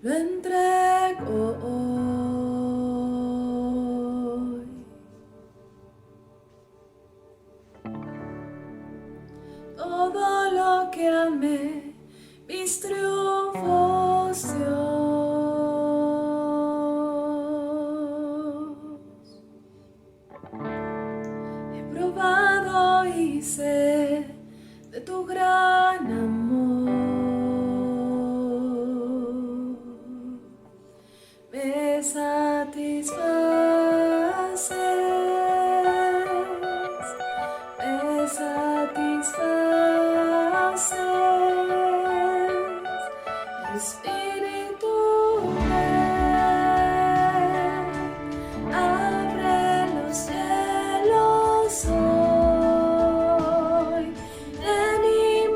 lo entrego hoy. Todo lo que amé, mis triunfos, Dios. He probado y sé de tu gran amor. Me satisfaces, me satisfaces, Espíritu, ven, abre los cielos hoy, ven y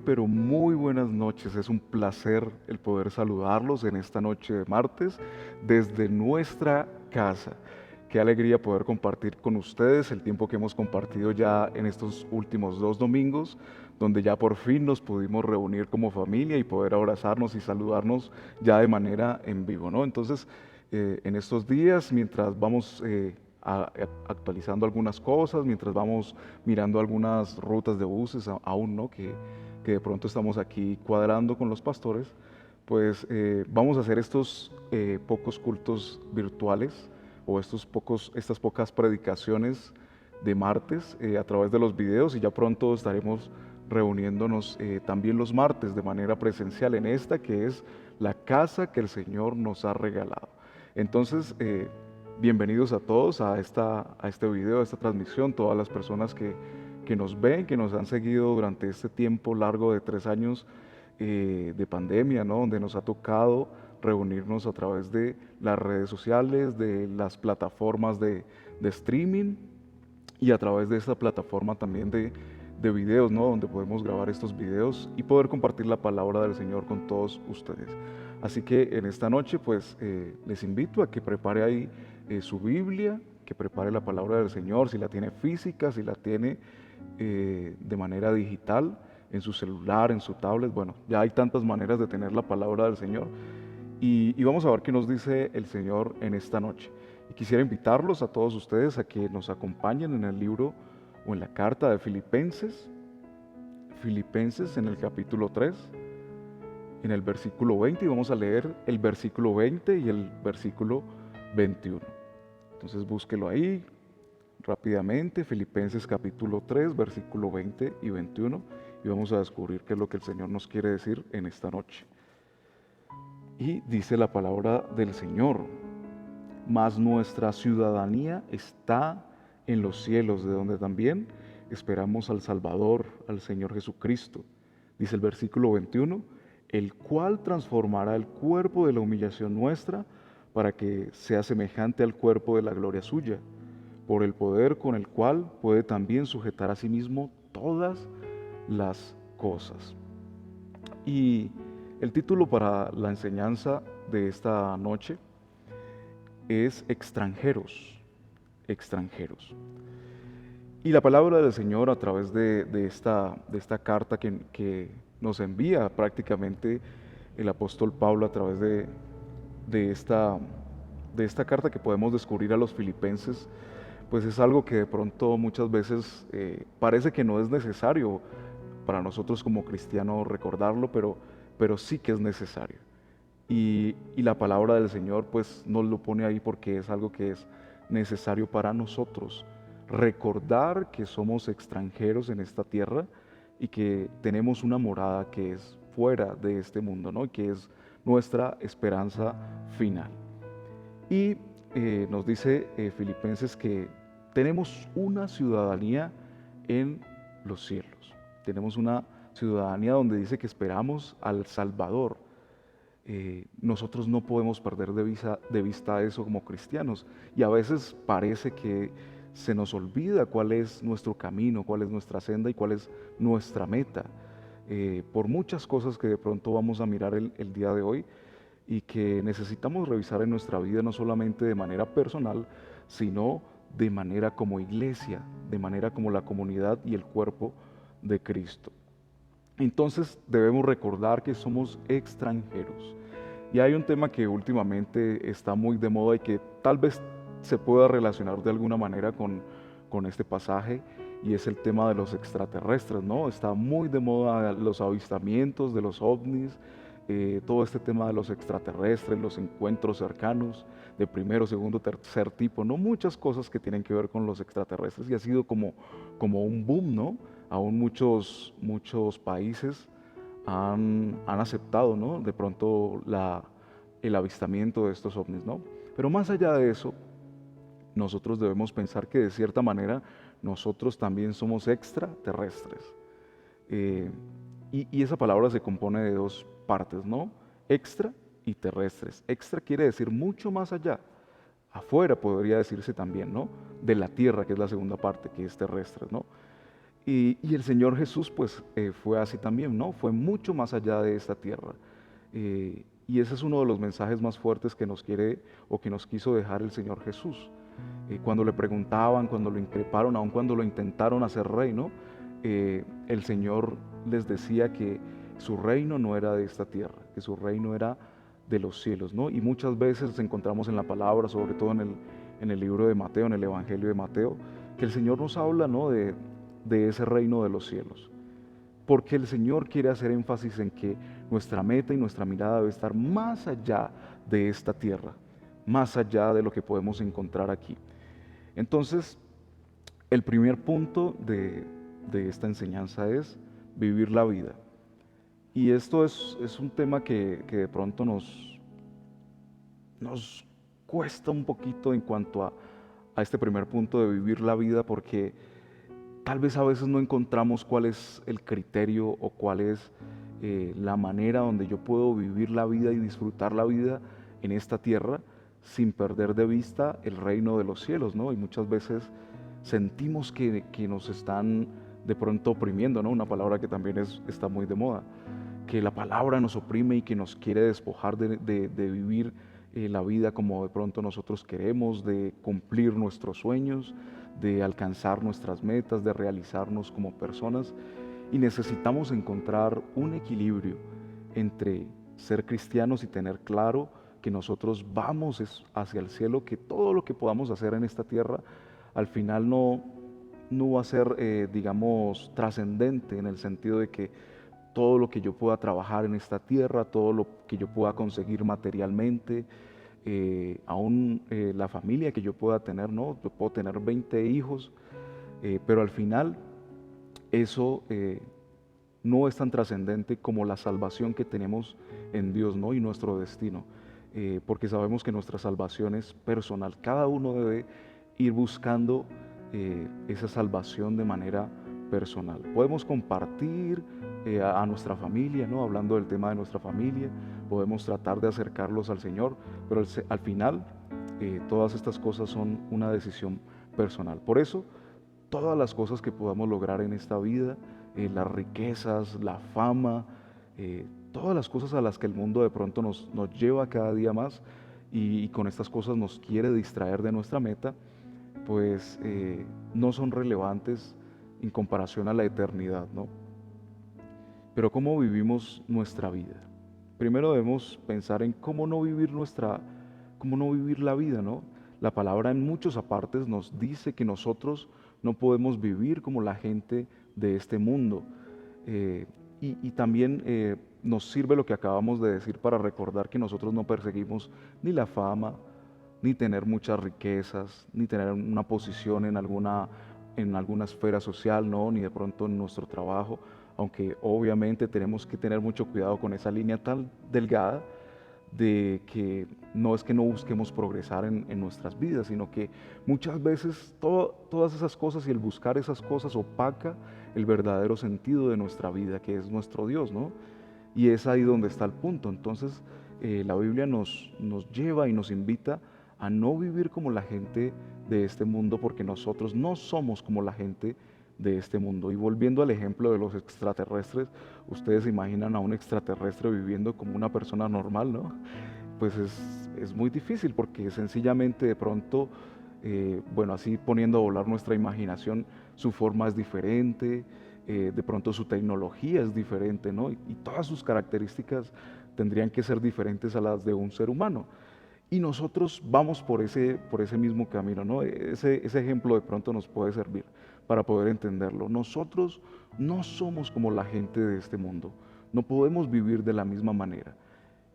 pero muy buenas noches. Es un placer el poder saludarlos en esta noche de martes desde nuestra casa. Qué alegría poder compartir con ustedes el tiempo que hemos compartido ya en estos últimos 2 domingos, donde ya por fin nos pudimos reunir como familia y poder abrazarnos y saludarnos ya de manera en vivo, ¿no? Entonces, en estos días, mientras vamos actualizando algunas cosas, mientras vamos mirando algunas rutas de buses, aún no, que de pronto estamos aquí cuadrando con los pastores, pues vamos a hacer estos pocos cultos virtuales o estas pocas predicaciones de martes a través de los videos, y ya pronto estaremos reuniéndonos también los martes de manera presencial en esta que es la casa que el Señor nos ha regalado. Entonces, bienvenidos a todos a este video, a esta transmisión, todas las personas que nos ven, que nos han seguido durante este tiempo largo de 3 años de pandemia, ¿no? Donde nos ha tocado reunirnos a través de las redes sociales, de las plataformas de streaming y a través de esta plataforma también de videos, ¿no? Donde podemos grabar estos videos y poder compartir la palabra del Señor con todos ustedes. Así que en esta noche pues les invito a que prepare ahí su Biblia, que prepare la palabra del Señor, si la tiene física, si la tiene de manera digital, en su celular, en su tablet. Bueno, ya hay tantas maneras de tener la palabra del Señor. Y vamos a ver qué nos dice el Señor en esta noche. Y quisiera invitarlos a todos ustedes a que nos acompañen en el libro o en la carta de Filipenses en el capítulo 3, en el versículo 20, y vamos a leer el versículo 20 y el versículo 21. Entonces búsquelo ahí rápidamente, Filipenses capítulo 3, versículo 20 y 21, y vamos a descubrir qué es lo que el Señor nos quiere decir en esta noche. Y dice la palabra del Señor: mas nuestra ciudadanía está en los cielos, de donde también esperamos al Salvador, al Señor Jesucristo. Dice el versículo 21, el cual transformará el cuerpo de la humillación nuestra para que sea semejante al cuerpo de la gloria suya, por el poder con el cual puede también sujetar a sí mismo todas las cosas. Y el título para la enseñanza de esta noche es extranjeros. Y la palabra del Señor a través de esta carta que nos envía prácticamente el apóstol Pablo a través de esta carta que podemos descubrir a los filipenses, pues es algo que de pronto muchas veces parece que no es necesario para nosotros como cristianos recordarlo, pero sí que es necesario. Y la palabra del Señor pues nos lo pone ahí porque es algo que es necesario para nosotros. Recordar que somos extranjeros en esta tierra y que tenemos una morada que es fuera de este mundo, ¿no? Que es nuestra esperanza final. Y nos dice Filipenses que tenemos una ciudadanía en los cielos. Tenemos una ciudadanía donde dice que esperamos al Salvador. Nosotros no podemos perder de vista eso como cristianos, y a veces parece que se nos olvida cuál es nuestro camino, cuál es nuestra senda y cuál es nuestra meta, por muchas cosas que de pronto vamos a mirar el día de hoy y que necesitamos revisar en nuestra vida, no solamente de manera personal, sino de manera como iglesia, de manera como la comunidad y el cuerpo de Cristo. Entonces debemos recordar que somos extranjeros. Y hay un tema que últimamente está muy de moda y que tal vez se pueda relacionar de alguna manera con este pasaje, y es el tema de los extraterrestres, ¿no? Está muy de moda los avistamientos de los ovnis, todo este tema de los extraterrestres, los encuentros cercanos de primero, segundo, tercer tipo, ¿no? Muchas cosas que tienen que ver con los extraterrestres, y ha sido como un boom, ¿no? Aún muchos países han aceptado, ¿no? De pronto el avistamiento de estos ovnis, ¿no? Pero más allá de eso, nosotros debemos pensar que de cierta manera nosotros también somos extraterrestres. Y esa palabra se compone de dos partes, ¿no? Extra y terrestres. Extra quiere decir mucho más allá. Afuera podría decirse también, ¿no? De la tierra, que es la segunda parte, que es terrestre, ¿no? Y el Señor Jesús pues fue así también, ¿no? Fue mucho más allá de esta tierra. Y ese es uno de los mensajes más fuertes que nos quiere o que nos quiso dejar el Señor Jesús. Cuando le preguntaban, cuando lo increparon, aun cuando lo intentaron hacer rey, ¿no? El Señor les decía que su reino no era de esta tierra, que su reino era de los cielos, ¿no? Y muchas veces encontramos en la palabra, sobre todo en el libro de Mateo, en el Evangelio de Mateo, que el Señor nos habla, ¿no? De ese reino de los cielos. Porque el Señor quiere hacer énfasis en que nuestra meta y nuestra mirada debe estar más allá de esta tierra, más allá de lo que podemos encontrar aquí. Entonces, el primer punto de esta enseñanza es vivir la vida. Y esto es un tema que de pronto nos cuesta un poquito en cuanto a este primer punto de vivir la vida, porque tal vez a veces no encontramos cuál es el criterio o cuál es la manera donde yo puedo vivir la vida y disfrutar la vida en esta tierra sin perder de vista el reino de los cielos, ¿no? Y muchas veces sentimos que nos están de pronto oprimiendo, ¿no? Una palabra que también está muy de moda, que la palabra nos oprime y que nos quiere despojar de vivir la vida como de pronto nosotros queremos, de cumplir nuestros sueños, de alcanzar nuestras metas, de realizarnos como personas. Y necesitamos encontrar un equilibrio entre ser cristianos y tener claro que nosotros vamos hacia el cielo, que todo lo que podamos hacer en esta tierra al final no va a ser, digamos, trascendente, en el sentido de que todo lo que yo pueda trabajar en esta tierra, todo lo que yo pueda conseguir materialmente, aún la familia que yo pueda tener, ¿no? Yo puedo tener 20 hijos, pero al final eso no es tan trascendente como la salvación que tenemos en Dios, ¿no? Y nuestro destino, porque sabemos que nuestra salvación es personal. Cada uno debe ir buscando esa salvación de manera personal. Podemos compartir a nuestra familia, ¿no? Hablando del tema de nuestra familia, podemos tratar de acercarlos al Señor, pero al final todas estas cosas son una decisión personal. Por eso, todas las cosas que podamos lograr en esta vida, las riquezas, la fama, todas las cosas a las que el mundo de pronto nos lleva cada día más y con estas cosas nos quiere distraer de nuestra meta, pues no son relevantes en comparación a la eternidad, ¿no? Pero ¿cómo vivimos nuestra vida? Primero debemos pensar en cómo no vivir la vida, ¿no? La palabra en muchos apartes nos dice que nosotros no podemos vivir como la gente de este mundo. Y también nos sirve lo que acabamos de decir para recordar que nosotros no perseguimos ni la fama, ni tener muchas riquezas, ni tener una posición en alguna esfera social, ¿no? Ni de pronto en nuestro trabajo, aunque obviamente tenemos que tener mucho cuidado con esa línea tan delgada de que no es que no busquemos progresar en nuestras vidas, sino que muchas veces todas esas cosas y el buscar esas cosas opaca el verdadero sentido de nuestra vida, que es nuestro Dios, ¿no? Y es ahí donde está el punto. Entonces, la Biblia nos lleva y nos invita a no vivir como la gente de este mundo, porque nosotros no somos como la gente de este mundo. Y volviendo al ejemplo de los extraterrestres, ustedes se imaginan a un extraterrestre viviendo como una persona normal, ¿no? Pues es muy difícil, porque sencillamente de pronto, bueno, así poniendo a volar nuestra imaginación, su forma es diferente, de pronto su tecnología es diferente, ¿no? Y todas sus características tendrían que ser diferentes a las de un ser humano. Y nosotros vamos por ese mismo camino, ¿no? Ese ejemplo de pronto nos puede servir para poder entenderlo. Nosotros no somos como la gente de este mundo, no podemos vivir de la misma manera.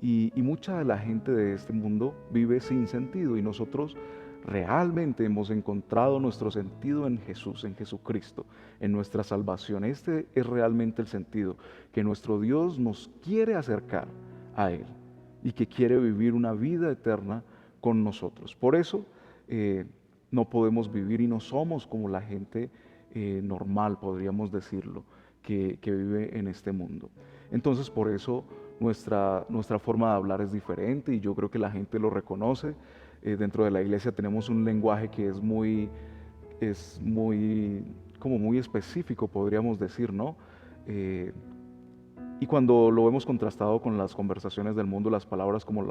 Y mucha de la gente de este mundo vive sin sentido, y nosotros realmente hemos encontrado nuestro sentido en Jesús, en Jesucristo, en nuestra salvación. Este es realmente el sentido, que nuestro Dios nos quiere acercar a Él y que quiere vivir una vida eterna con nosotros. Por eso no podemos vivir y no somos como la gente normal, podríamos decirlo, que vive en este mundo. Entonces, por eso nuestra forma de hablar es diferente, y yo creo que la gente lo reconoce. Dentro de la iglesia tenemos un lenguaje que es muy, como muy específico, podríamos decir, ¿no? Eh, y cuando lo hemos contrastado con las conversaciones del mundo, las palabras como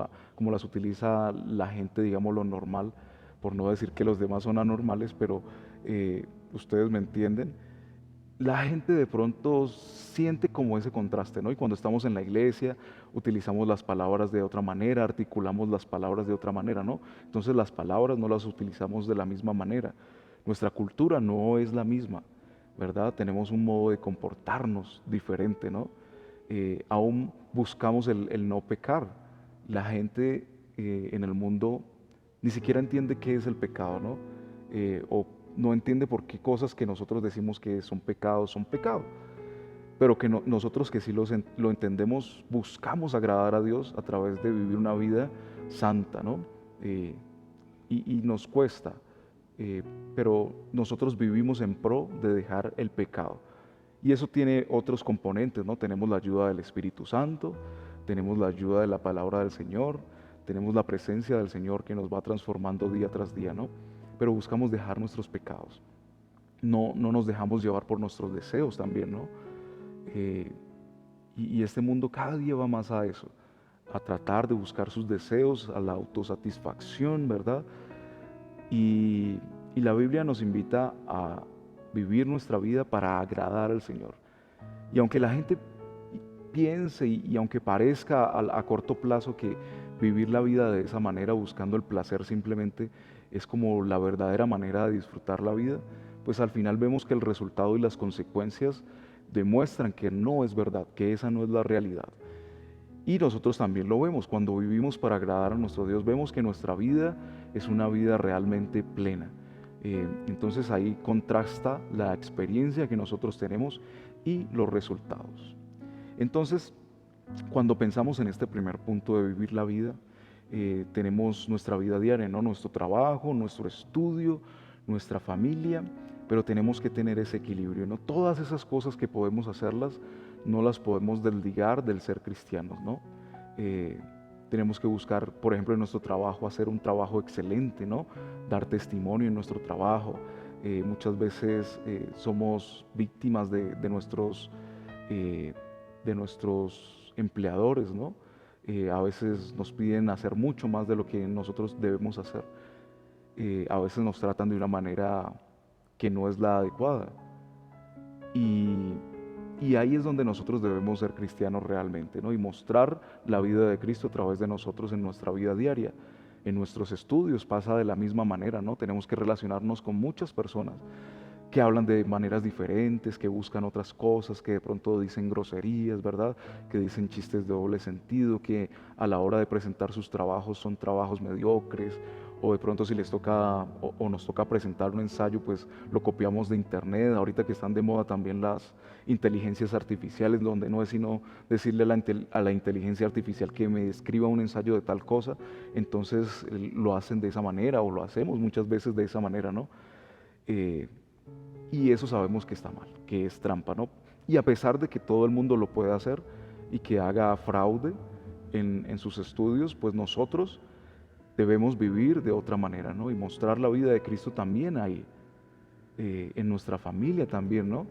las utiliza la gente, digamos, lo normal, por no decir que los demás son anormales, pero ustedes me entienden, la gente de pronto siente como ese contraste, ¿no? Y cuando estamos en la iglesia, utilizamos las palabras de otra manera, articulamos las palabras de otra manera, ¿no? Entonces las palabras no las utilizamos de la misma manera. Nuestra cultura no es la misma, ¿verdad? Tenemos un modo de comportarnos diferente, ¿no? Aún buscamos el no pecar. La gente en el mundo ni siquiera entiende qué es el pecado, ¿no? O no entiende por qué cosas que nosotros decimos que son pecado, pero que nosotros que sí lo entendemos, buscamos agradar a Dios a través de vivir una vida santa, ¿no? Eh, y nos cuesta, pero nosotros vivimos en pro de dejar el pecado. Y eso tiene otros componentes, ¿no? Tenemos la ayuda del Espíritu Santo, tenemos la ayuda de la palabra del Señor, tenemos la presencia del Señor que nos va transformando día tras día, ¿no? Pero buscamos dejar nuestros pecados. No nos dejamos llevar por nuestros deseos también, ¿no? Y este mundo cada día va más a eso, a tratar de buscar sus deseos, a la autosatisfacción, ¿verdad? Y la Biblia nos invita a vivir nuestra vida para agradar al Señor. Y aunque la gente piense y aunque parezca a corto plazo que vivir la vida de esa manera, buscando el placer simplemente, es como la verdadera manera de disfrutar la vida, pues al final vemos que el resultado y las consecuencias demuestran que no es verdad, que esa no es la realidad. Y nosotros también lo vemos, cuando vivimos para agradar a nuestro Dios, vemos que nuestra vida es una vida realmente plena. Entonces ahí contrasta la experiencia que nosotros tenemos y los resultados. Entonces, cuando pensamos en este primer punto de vivir la vida, tenemos nuestra vida diaria, ¿no? Nuestro trabajo, nuestro estudio, nuestra familia, pero tenemos que tener ese equilibrio, ¿no? Todas esas cosas que podemos hacerlas, no las podemos desligar del ser cristianos, ¿no? Tenemos que buscar, por ejemplo, en nuestro trabajo, hacer un trabajo excelente, ¿no? Dar testimonio en nuestro trabajo. Muchas veces somos víctimas de nuestros empleadores, ¿no? A veces nos piden hacer mucho más de lo que nosotros debemos hacer. A veces nos tratan de una manera que no es la adecuada. Y ahí es donde nosotros debemos ser cristianos realmente, ¿no? Y mostrar la vida de Cristo a través de nosotros en nuestra vida diaria. En nuestros estudios pasa de la misma manera, ¿no? Tenemos que relacionarnos con muchas personas que hablan de maneras diferentes, que buscan otras cosas, que de pronto dicen groserías, ¿verdad? Que dicen chistes de doble sentido, que a la hora de presentar sus trabajos son trabajos mediocres, o de pronto si les toca o nos toca presentar un ensayo, pues lo copiamos de internet. Ahorita que están de moda también las inteligencias artificiales, donde no es sino decirle a la inteligencia artificial que me escriba un ensayo de tal cosa, entonces lo hacen de esa manera, o lo hacemos muchas veces de esa manera, ¿no? Y eso sabemos que está mal, que es trampa, ¿no? Y a pesar de que todo el mundo lo puede hacer y que haga fraude en sus estudios, pues nosotros debemos vivir de otra manera, ¿no? Y mostrar la vida de Cristo también ahí, en nuestra familia también, ¿no?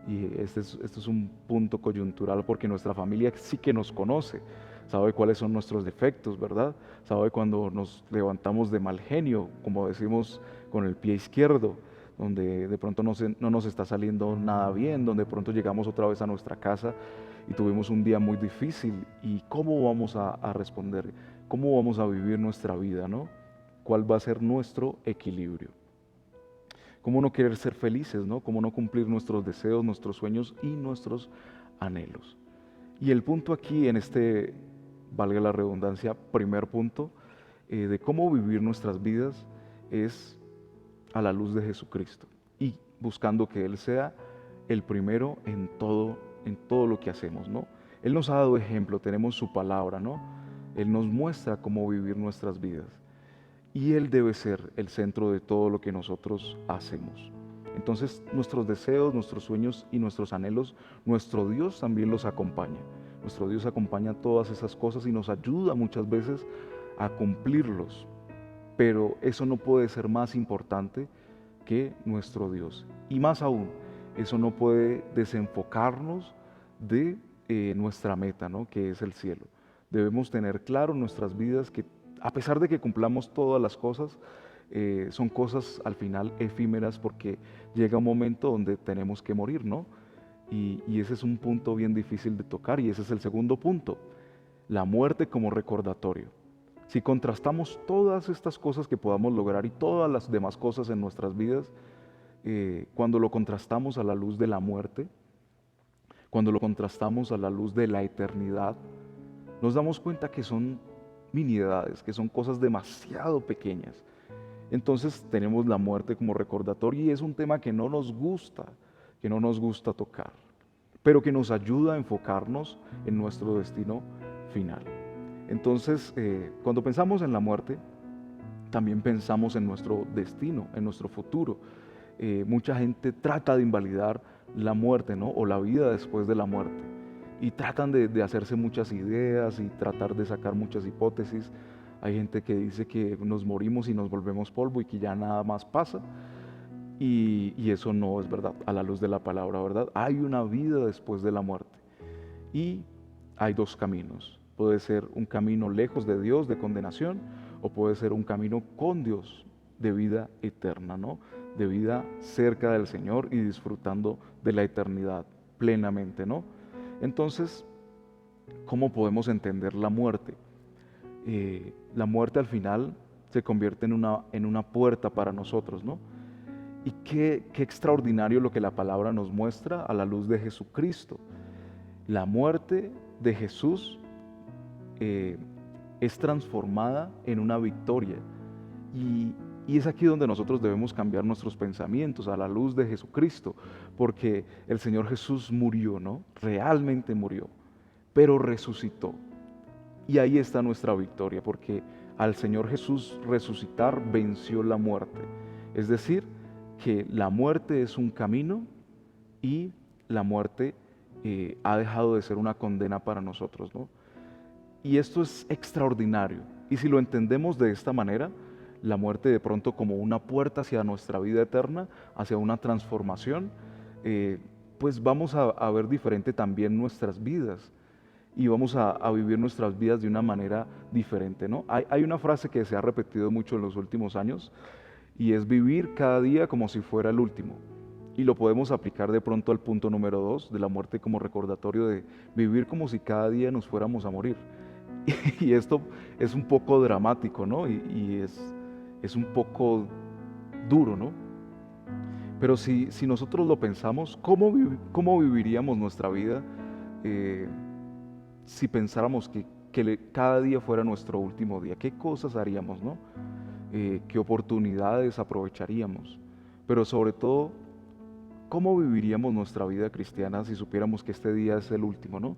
Y este es un punto coyuntural porque nuestra familia sí que nos conoce, sabe cuáles son nuestros defectos, ¿verdad? Sabe cuando nos levantamos de mal genio, como decimos, con el pie izquierdo, donde de pronto no nos está saliendo nada bien, donde de pronto llegamos otra vez a nuestra casa y tuvimos un día muy difícil. ¿Y cómo vamos a responder? ¿Cómo vamos a vivir nuestra vida, ¿no? ¿Cuál va a ser nuestro equilibrio? ¿Cómo no querer ser felices, ¿no? ¿Cómo no cumplir nuestros deseos, nuestros sueños y nuestros anhelos? Y el punto aquí en este, valga la redundancia, primer punto de cómo vivir nuestras vidas es a la luz de Jesucristo y buscando que Él sea el primero en todo lo que hacemos, ¿no? Él nos ha dado ejemplo, tenemos su palabra, ¿no? Él nos muestra cómo vivir nuestras vidas y Él debe ser el centro de todo lo que nosotros hacemos. Entonces nuestros deseos, nuestros sueños y nuestros anhelos, nuestro Dios también los acompaña. Nuestro Dios acompaña todas esas cosas y nos ayuda muchas veces a cumplirlos. Pero eso no puede ser más importante que nuestro Dios. Y más aún, eso no puede desenfocarnos de nuestra meta, ¿no? Que es el cielo. Debemos tener claro en nuestras vidas que a pesar de que cumplamos todas las cosas, son cosas al final efímeras porque llega un momento donde tenemos que morir, ¿no? Y ese es un punto bien difícil de tocar y ese es el segundo punto, la muerte como recordatorio. Si contrastamos todas estas cosas que podamos lograr y todas las demás cosas en nuestras vidas, cuando lo contrastamos a la luz de la muerte, cuando lo contrastamos a la luz de la eternidad, nos damos cuenta que son miniedades, que son cosas demasiado pequeñas. Entonces tenemos la muerte como recordatorio y es un tema que no nos gusta tocar, pero que nos ayuda a enfocarnos en nuestro destino final. Entonces, cuando pensamos en la muerte, también pensamos en nuestro destino, en nuestro futuro. Mucha gente trata de invalidar la muerte, ¿no? O la vida después de la muerte. Y tratan de hacerse muchas ideas y tratar de sacar muchas hipótesis. Hay gente que dice que nos morimos y nos volvemos polvo y que ya nada más pasa. Y eso no es verdad, a la luz de la palabra, ¿verdad? Hay una vida después de la muerte. Y hay dos caminos. Puede ser un camino lejos de Dios, de condenación, o puede ser un camino con Dios, de vida eterna, ¿no? De vida cerca del Señor y disfrutando de la eternidad plenamente, ¿no? Entonces, ¿cómo podemos entender la muerte? La muerte al final se convierte en una puerta para nosotros, ¿no? Y qué extraordinario lo que la palabra nos muestra a la luz de Jesucristo. La muerte de Jesús es transformada en una victoria. Y es aquí donde nosotros debemos cambiar nuestros pensamientos a la luz de Jesucristo, porque el Señor Jesús murió, ¿no? Realmente murió, pero resucitó. Y ahí está nuestra victoria, porque al Señor Jesús resucitar venció la muerte. Es decir, que la muerte es un camino y la muerte ha dejado de ser una condena para nosotros, ¿no? Y esto es extraordinario. Y si lo entendemos de esta manera, la muerte de pronto como una puerta hacia nuestra vida eterna, hacia una transformación, pues vamos a ver diferente también nuestras vidas y vamos a vivir nuestras vidas de una manera diferente, ¿no? Hay una frase que se ha repetido mucho en los últimos años y es vivir cada día como si fuera el último. Y lo podemos aplicar de pronto al punto número 2 de la muerte como recordatorio de vivir como si cada día nos fuéramos a morir. Y esto es un poco dramático, ¿no? Y es un poco duro, ¿no? Pero si nosotros lo pensamos, ¿cómo viviríamos nuestra vida si pensáramos que cada día fuera nuestro último día? ¿Qué cosas haríamos, no? ¿Qué oportunidades aprovecharíamos? Pero sobre todo, ¿cómo viviríamos nuestra vida cristiana si supiéramos que este día es el último, ¿no?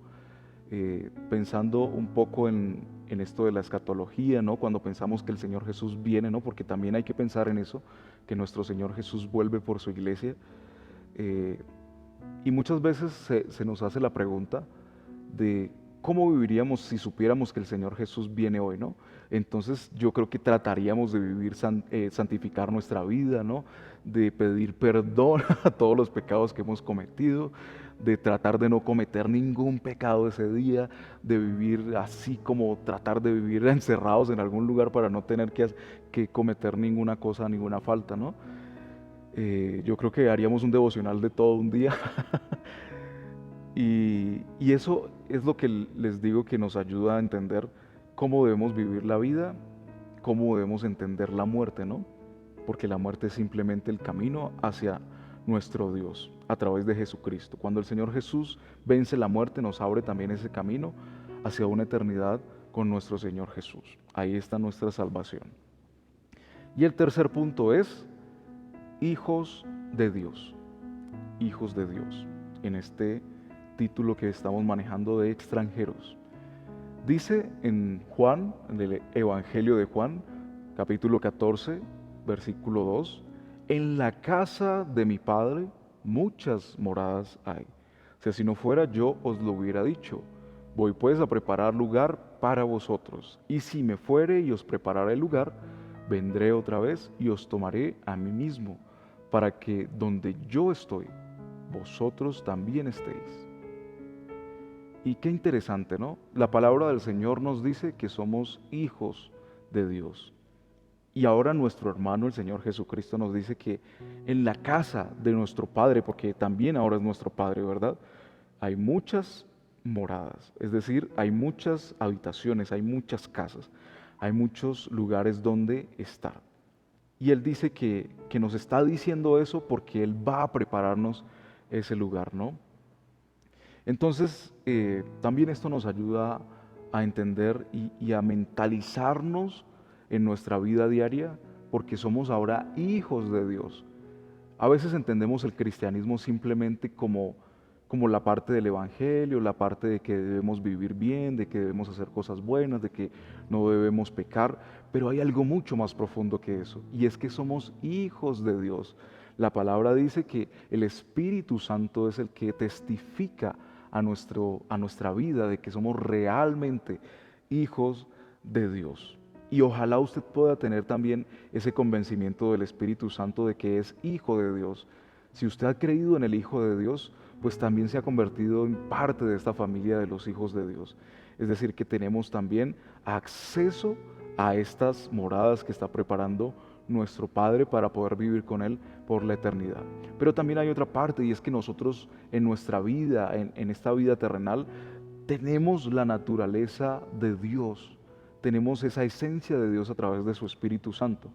Pensando un poco en esto de la escatología, ¿no? Cuando pensamos que el Señor Jesús viene, ¿no? Porque también hay que pensar en eso, que nuestro Señor Jesús vuelve por su iglesia. Y muchas veces se nos hace la pregunta de cómo viviríamos si supiéramos que el Señor Jesús viene hoy, ¿no? Entonces yo creo que trataríamos de vivir, santificar nuestra vida, ¿no? De pedir perdón a todos los pecados que hemos cometido, de tratar de no cometer ningún pecado ese día, de vivir así como tratar de vivir encerrados en algún lugar para no tener que cometer ninguna cosa, ninguna falta, ¿no? Yo creo que haríamos un devocional de todo un día. Y eso es lo que les digo que nos ayuda a entender cómo debemos vivir la vida, cómo debemos entender la muerte, ¿no? Porque la muerte es simplemente el camino hacia nuestro Dios a través de Jesucristo. Cuando el Señor Jesús vence la muerte, nos abre también ese camino hacia una eternidad con nuestro Señor Jesús. Ahí está nuestra salvación. Y el tercer punto es hijos de Dios. Hijos de Dios. En este título que estamos manejando de extranjeros. Dice en Juan, en el Evangelio de Juan, capítulo 14, versículo 2, en la casa de mi Padre muchas moradas hay. Si así no fuera, yo os lo hubiera dicho. Voy pues a preparar lugar para vosotros. Y si me fuere y os prepararé el lugar, vendré otra vez y os tomaré a mí mismo, para que donde yo estoy, vosotros también estéis. Y qué interesante, ¿no? La palabra del Señor nos dice que somos hijos de Dios. Y ahora nuestro hermano, el Señor Jesucristo, nos dice que en la casa de nuestro Padre, porque también ahora es nuestro Padre, ¿verdad? Hay muchas moradas, es decir, hay muchas habitaciones, hay muchas casas, hay muchos lugares donde estar. Y Él dice que nos está diciendo eso porque Él va a prepararnos ese lugar, ¿no? Entonces, también esto nos ayuda a entender y a mentalizarnos en nuestra vida diaria porque somos ahora hijos de Dios. A veces entendemos el cristianismo simplemente como la parte del evangelio, la parte de que debemos vivir bien, de que debemos hacer cosas buenas, de que no debemos pecar, pero hay algo mucho más profundo que eso, y es que somos hijos de Dios. La palabra dice que el Espíritu Santo es el que testifica a nuestra vida de que somos realmente hijos de Dios. Y ojalá usted pueda tener también ese convencimiento del Espíritu Santo de que es hijo de Dios. Si usted ha creído en el Hijo de Dios, pues también se ha convertido en parte de esta familia de los hijos de Dios. Es decir, que tenemos también acceso a estas moradas que está preparando nuestro Padre para poder vivir con Él por la eternidad. Pero también hay otra parte, y es que nosotros en nuestra vida, en esta vida terrenal, tenemos la naturaleza de Dios. Tenemos esa esencia de Dios a través de su Espíritu Santo.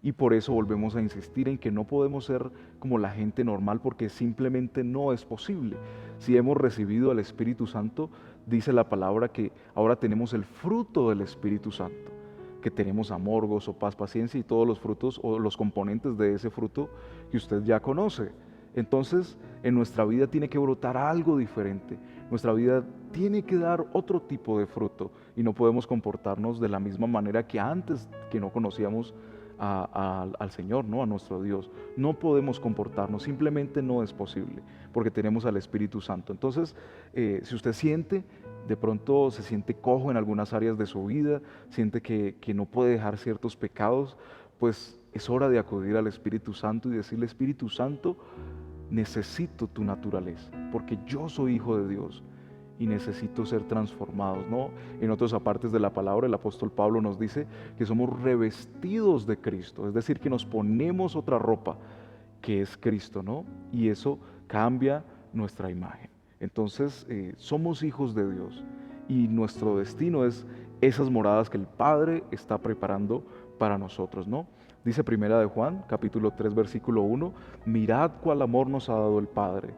Y por eso volvemos a insistir en que no podemos ser como la gente normal porque simplemente no es posible. Si hemos recibido al Espíritu Santo, dice la palabra que ahora tenemos el fruto del Espíritu Santo, que tenemos amor, gozo, paz, paciencia y todos los frutos o los componentes de ese fruto que usted ya conoce. Entonces, en nuestra vida tiene que brotar algo diferente. Nuestra vida tiene que dar otro tipo de fruto y no podemos comportarnos de la misma manera que antes, que no conocíamos al Señor, ¿no? A nuestro Dios. No podemos comportarnos, simplemente no es posible, porque tenemos al Espíritu Santo. Entonces, si usted siente, de pronto se siente cojo en algunas áreas de su vida, siente que no puede dejar ciertos pecados, pues es hora de acudir al Espíritu Santo y decirle: Espíritu Santo, necesito tu naturaleza, porque yo soy hijo de Dios y necesito ser transformados, ¿no? En otras partes de la palabra, el apóstol Pablo nos dice que somos revestidos de Cristo, es decir, que nos ponemos otra ropa que es Cristo, ¿no? Y eso cambia nuestra imagen. Entonces, somos hijos de Dios y nuestro destino es esas moradas que el Padre está preparando para nosotros, ¿no? Dice Primera de Juan, capítulo 3, versículo 1, mirad cuál amor nos ha dado el Padre,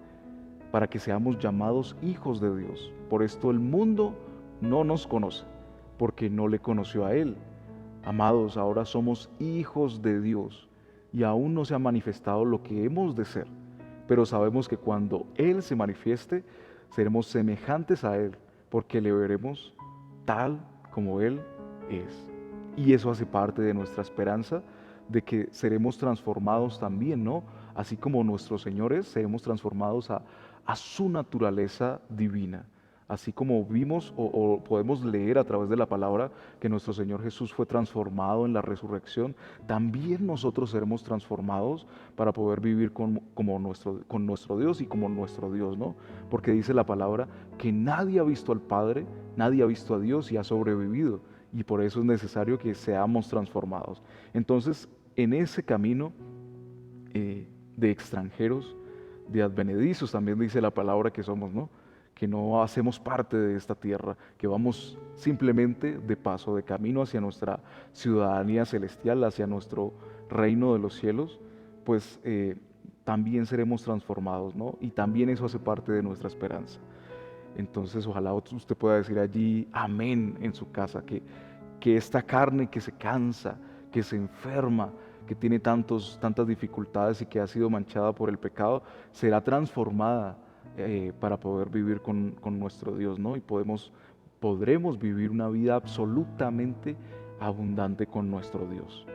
para que seamos llamados hijos de Dios. Por esto el mundo no nos conoce, porque no le conoció a Él. Amados, ahora somos hijos de Dios y aún no se ha manifestado lo que hemos de ser, pero sabemos que cuando Él se manifieste, seremos semejantes a Él, porque le veremos tal como Él es. Y eso hace parte de nuestra esperanza de que seremos transformados también, ¿no? Así como nuestros señores, seremos transformados a su naturaleza divina. Así como vimos o podemos leer a través de la palabra que nuestro Señor Jesús fue transformado en la resurrección, también nosotros seremos transformados para poder vivir con nuestro Dios y como nuestro Dios, ¿no? Porque dice la palabra que nadie ha visto al Padre, nadie ha visto a Dios y ha sobrevivido. Y por eso es necesario que seamos transformados. Entonces, en ese camino de extranjeros, de advenedizos, también dice la palabra que somos, ¿no? Que no hacemos parte de esta tierra, que vamos simplemente de paso, de camino hacia nuestra ciudadanía celestial, hacia nuestro reino de los cielos, pues también seremos transformados, ¿no? Y también eso hace parte de nuestra esperanza. Entonces, ojalá usted pueda decir allí amén en su casa, que esta carne que se cansa, que se enferma, que tiene tantas dificultades y que ha sido manchada por el pecado, será transformada para poder vivir con nuestro Dios, ¿no? Y podremos vivir una vida absolutamente abundante con nuestro Dios.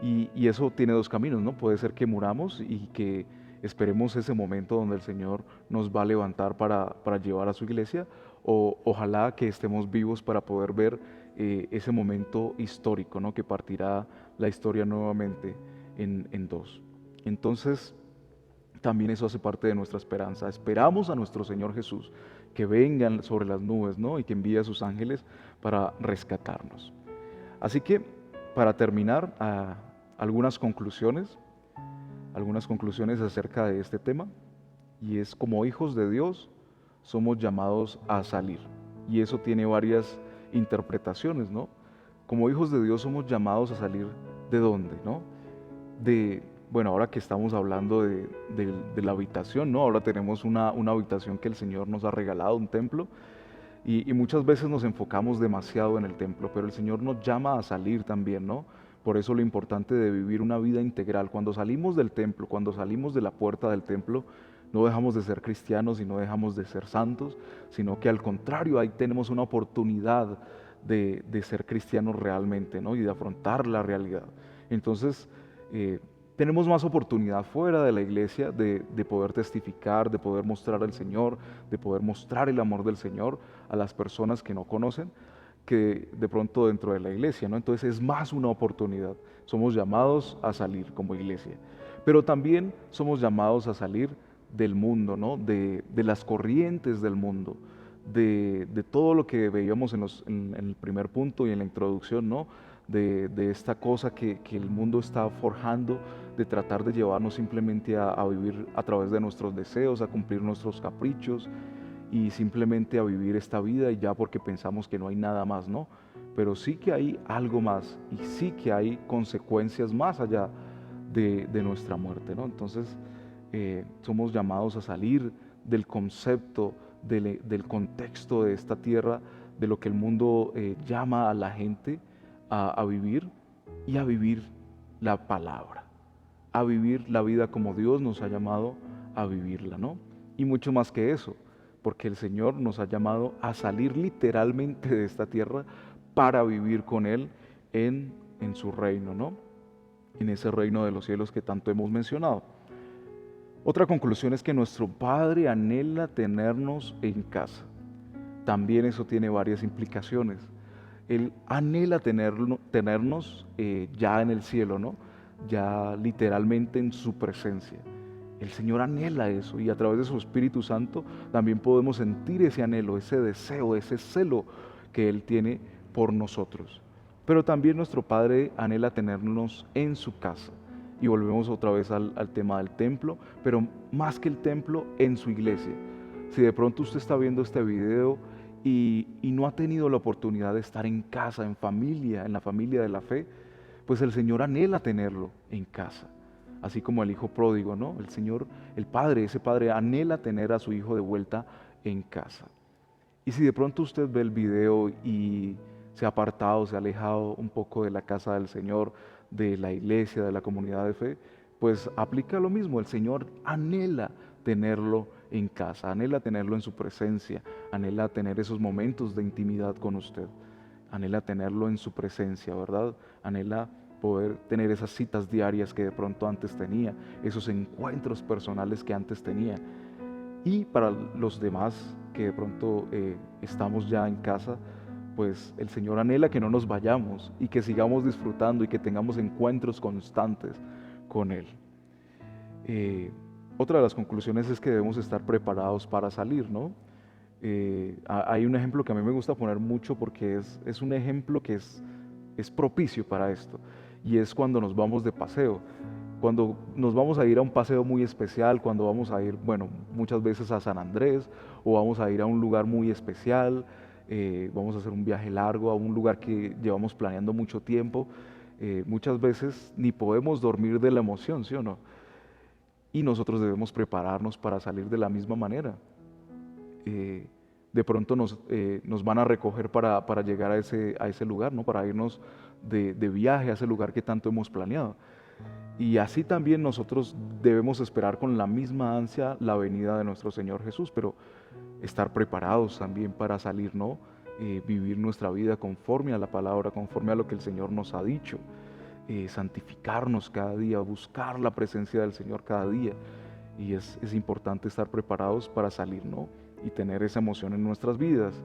Y eso tiene dos caminos, ¿no? Puede ser que muramos y que esperemos ese momento donde el Señor nos va a levantar para llevar a su iglesia, o ojalá que estemos vivos para poder ver ese momento histórico, ¿no? Que partirá la historia nuevamente en dos. Entonces, también eso hace parte de nuestra esperanza. Esperamos a nuestro Señor Jesús que venga sobre las nubes, ¿no? Y que envíe a sus ángeles para rescatarnos. Así que, para terminar, algunas conclusiones acerca de este tema, y es: como hijos de Dios somos llamados a salir, y eso tiene varias interpretaciones, ¿no? Como hijos de Dios somos llamados a salir. ¿De dónde, no? Bueno, ahora que estamos hablando de la habitación, ¿no? Ahora tenemos una habitación que el Señor nos ha regalado, un templo, y muchas veces nos enfocamos demasiado en el templo, pero el Señor nos llama a salir también, ¿no? Por eso lo importante de vivir una vida integral. Cuando salimos del templo, cuando salimos de la puerta del templo, no dejamos de ser cristianos y no dejamos de ser santos, sino que al contrario, ahí tenemos una oportunidad de ser cristianos realmente, ¿no? Y de afrontar la realidad. Entonces, tenemos más oportunidad fuera de la iglesia de poder testificar, de poder mostrar al Señor, de poder mostrar el amor del Señor a las personas que no conocen, que de pronto dentro de la iglesia, ¿no? Entonces es más una oportunidad. Somos llamados a salir como iglesia, pero también somos llamados a salir del mundo, ¿no? De las corrientes del mundo, de todo lo que veíamos en el primer punto y en la introducción, ¿no? De esta cosa que el mundo está forjando, de tratar de llevarnos simplemente a vivir a través de nuestros deseos, a cumplir nuestros caprichos y simplemente a vivir esta vida y ya, porque pensamos que no hay nada más, ¿no? Pero sí que hay algo más y sí que hay consecuencias más allá de nuestra muerte, ¿no? Entonces, somos llamados a salir del concepto, del contexto de esta tierra, de lo que el mundo llama a la gente a vivir, y a vivir la palabra, a vivir la vida como Dios nos ha llamado a vivirla, ¿no? Y mucho más que eso, porque el Señor nos ha llamado a salir literalmente de esta tierra para vivir con Él en su reino, ¿no? En ese reino de los cielos que tanto hemos mencionado. Otra conclusión es que nuestro Padre anhela tenernos en casa. También eso tiene varias implicaciones. Él anhela tenernos ya en el cielo, ¿no? Ya literalmente en su presencia. El Señor anhela eso, y a través de su Espíritu Santo también podemos sentir ese anhelo, ese deseo, ese celo que Él tiene por nosotros. Pero también nuestro Padre anhela tenernos en su casa. Y volvemos otra vez al tema del templo, pero más que el templo, en su iglesia. Si de pronto usted está viendo este video y no ha tenido la oportunidad de estar en casa, en familia, en la familia de la fe, pues el Señor anhela tenerlo en casa. Así como el hijo pródigo, ¿no? El Señor, el Padre, ese Padre anhela tener a su hijo de vuelta en casa. Y si de pronto usted ve el video y se ha apartado, se ha alejado un poco de la casa del Señor, de la iglesia, de la comunidad de fe, pues aplica lo mismo. El Señor anhela tenerlo en casa, anhela tenerlo en su presencia, anhela tener esos momentos de intimidad con usted, anhela tenerlo en su presencia, ¿verdad? Anhela poder tener esas citas diarias que de pronto antes tenía, esos encuentros personales que antes tenía. Y para los demás que de pronto estamos ya en casa, pues el Señor anhela que no nos vayamos y que sigamos disfrutando y que tengamos encuentros constantes con Él. Otra de las conclusiones es que debemos estar preparados para salir, ¿no? Hay un ejemplo que a mí me gusta poner mucho porque es un ejemplo que es propicio para esto, y es cuando nos vamos de paseo. Cuando nos vamos a ir a un paseo muy especial, cuando vamos a ir, bueno, muchas veces a San Andrés, o vamos a ir a un lugar muy especial, vamos a hacer un viaje largo a un lugar que llevamos planeando mucho tiempo, muchas veces ni podemos dormir de la emoción, ¿sí o no? Y nosotros debemos prepararnos para salir de la misma manera. De pronto nos van a recoger para llegar a ese lugar, ¿no? Para irnos de viaje a ese lugar que tanto hemos planeado. Y así también nosotros debemos esperar con la misma ansia la venida de nuestro Señor Jesús, pero estar preparados también para salir, ¿no? Vivir nuestra vida conforme a la palabra, conforme a lo que el Señor nos ha dicho, santificarnos cada día, buscar la presencia del Señor cada día. Y es importante estar preparados para salir, ¿no? Y tener esa emoción en nuestras vidas.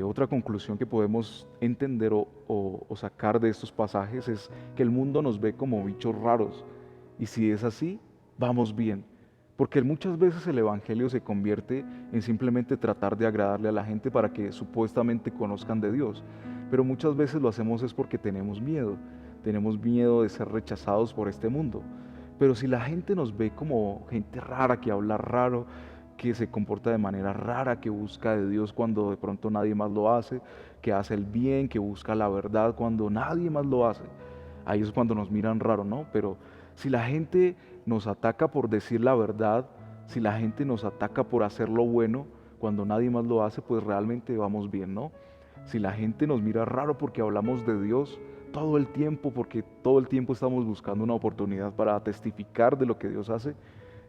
Otra conclusión que podemos entender o sacar de estos pasajes es que el mundo nos ve como bichos raros, y si es así, vamos bien, Porque muchas veces el Evangelio se convierte en simplemente tratar de agradarle a la gente para que supuestamente conozcan de Dios. Pero muchas veces lo hacemos es porque tenemos miedo. Tenemos miedo de ser rechazados por este mundo. Pero si la gente nos ve como gente rara, que habla raro, que se comporta de manera rara, que busca de Dios cuando de pronto nadie más lo hace, que hace el bien, que busca la verdad cuando nadie más lo hace, ahí es cuando nos miran raro, ¿no? Pero si la gente nos ataca por decir la verdad, si la gente nos ataca por hacer lo bueno cuando nadie más lo hace, pues realmente vamos bien, ¿no? Si la gente nos mira raro porque hablamos de Dios todo el tiempo, porque todo el tiempo estamos buscando una oportunidad para testificar de lo que Dios hace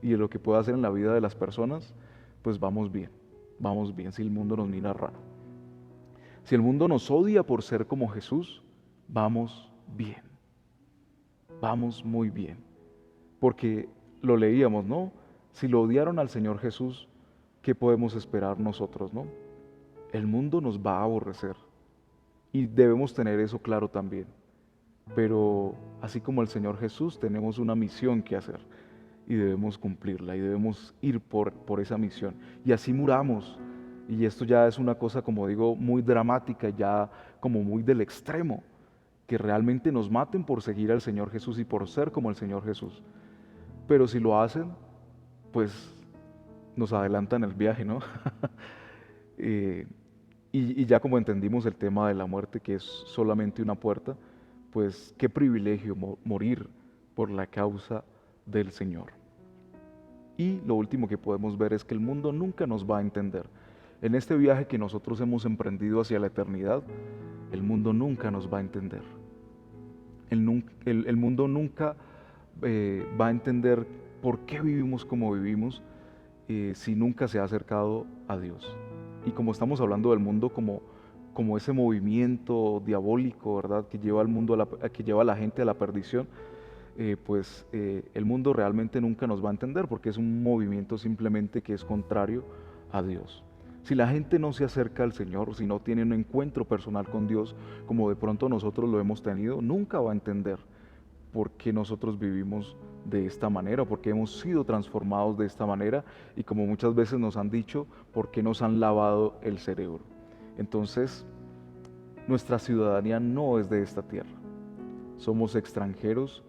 y de lo que puede hacer en la vida de las personas, pues vamos bien si el mundo nos mira raro. Si el mundo nos odia por ser como Jesús, vamos bien, vamos muy bien. Porque lo leíamos, ¿no? Si lo odiaron al Señor Jesús, ¿qué podemos esperar nosotros, no? El mundo nos va a aborrecer y debemos tener eso claro también. Pero así como el Señor Jesús, tenemos una misión que hacer y debemos cumplirla y debemos ir por esa misión. Y así muramos. Y esto ya es una cosa, como digo, muy dramática, ya como muy del extremo, que realmente nos maten por seguir al Señor Jesús y por ser como el Señor Jesús. Pero si lo hacen, pues nos adelantan el viaje, ¿no? Eh, y ya como entendimos el tema de la muerte, que es solamente una puerta, pues qué privilegio morir por la causa del Señor. Y lo último que podemos ver es que el mundo nunca nos va a entender. En este viaje que nosotros hemos emprendido hacia la eternidad, el mundo nunca nos va a entender. El mundo nunca va a entender por qué vivimos como vivimos si nunca se ha acercado a Dios. Y como estamos hablando del mundo como ese movimiento diabólico, ¿verdad? Que lleva al mundo que lleva a la gente a la perdición, el mundo realmente nunca nos va a entender porque es un movimiento simplemente que es contrario a Dios. Si la gente no se acerca al Señor, si no tiene un encuentro personal con Dios, como de pronto nosotros lo hemos tenido, nunca va a entender por qué nosotros vivimos de esta manera, por qué hemos sido transformados de esta manera y como muchas veces nos han dicho, por qué nos han lavado el cerebro. Entonces, nuestra ciudadanía no es de esta tierra. Somos extranjeros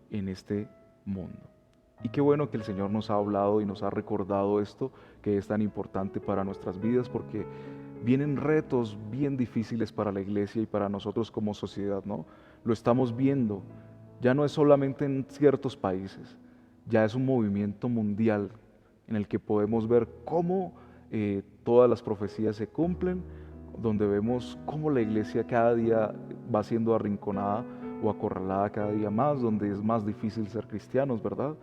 en este mundo. Y qué bueno que el Señor nos ha hablado y nos ha recordado esto que es tan importante para nuestras vidas porque vienen retos bien difíciles para la iglesia y para nosotros como sociedad, ¿no? Lo estamos viendo. Ya no es solamente en ciertos países, ya es un movimiento mundial en el que podemos ver cómo todas las profecías se cumplen, donde vemos cómo la iglesia cada día va siendo arrinconada o acorralada cada día más, donde es más difícil ser cristianos, ¿verdad?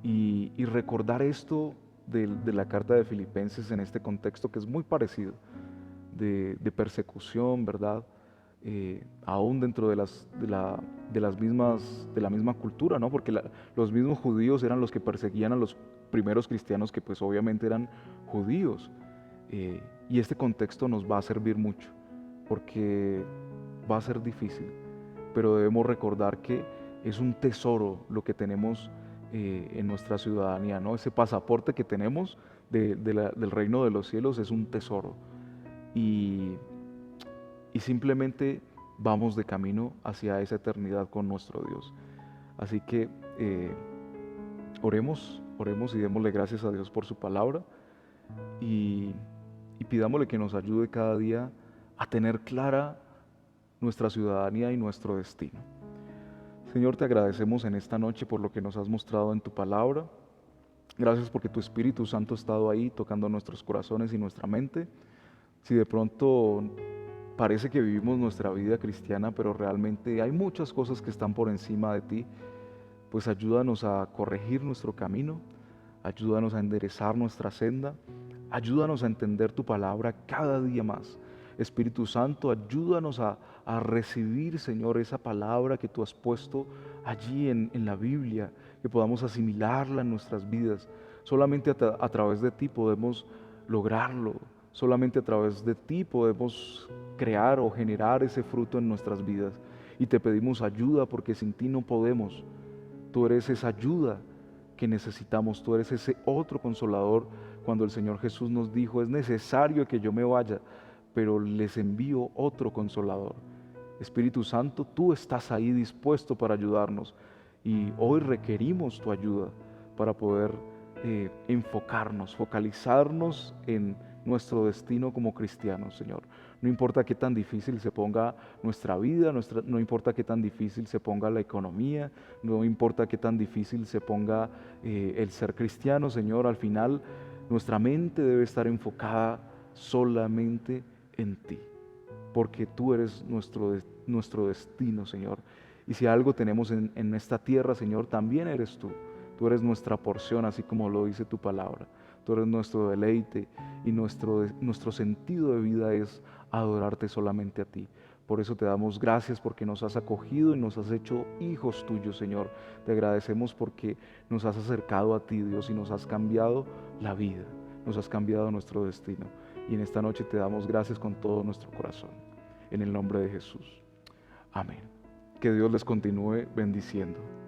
Y recordar esto de la carta de Filipenses en este contexto que es muy parecido, de persecución, ¿verdad? Aún dentro de la misma cultura, ¿no? Porque los mismos judíos eran los que perseguían a los primeros cristianos que pues obviamente eran judíos. Y este contexto nos va a servir mucho, porque va a ser difícil, pero debemos recordar que es un tesoro lo que tenemos en nuestra ciudadanía, ¿no? Ese pasaporte que tenemos del reino de los cielos es un tesoro. Y simplemente vamos de camino hacia esa eternidad con nuestro Dios. Así que oremos y démosle gracias a Dios por su palabra y pidámosle que nos ayude cada día a tener clara nuestra ciudadanía y nuestro destino. Señor, te agradecemos en esta noche por lo que nos has mostrado en tu palabra. Gracias porque tu Espíritu Santo ha estado ahí tocando nuestros corazones y nuestra mente. Si de pronto parece que vivimos nuestra vida cristiana, pero realmente hay muchas cosas que están por encima de ti, pues ayúdanos a corregir nuestro camino, ayúdanos a enderezar nuestra senda, ayúdanos a entender tu palabra cada día más. Espíritu Santo, ayúdanos a recibir, Señor, esa palabra que tú has puesto allí en la Biblia, que podamos asimilarla en nuestras vidas. Solamente a través de ti podemos lograrlo. Solamente a través de ti podemos crear o generar ese fruto en nuestras vidas. Y te pedimos ayuda porque sin ti no podemos. Tú eres esa ayuda que necesitamos. Tú eres ese otro consolador. Cuando el Señor Jesús nos dijo, es necesario que yo me vaya, pero les envío otro consolador. Espíritu Santo, tú estás ahí dispuesto para ayudarnos y hoy requerimos tu ayuda para poder enfocarnos, focalizarnos en nuestro destino como cristianos, Señor. No importa qué tan difícil se ponga nuestra vida, no importa qué tan difícil se ponga la economía, no importa qué tan difícil se ponga el ser cristiano, Señor, al final nuestra mente debe estar enfocada solamente en ti, porque tú eres nuestro destino, Señor. Y si algo tenemos en esta tierra, Señor, también eres tú. Tú eres nuestra porción, así como lo dice tu palabra. Tú eres nuestro deleite y nuestro sentido de vida es adorarte solamente a ti. Por eso te damos gracias porque nos has acogido y nos has hecho hijos tuyos, Señor. Te agradecemos porque nos has acercado a ti, Dios, y nos has cambiado la vida, nos has cambiado nuestro destino. Y en esta noche te damos gracias con todo nuestro corazón. En el nombre de Jesús. Amén. Que Dios les continúe bendiciendo.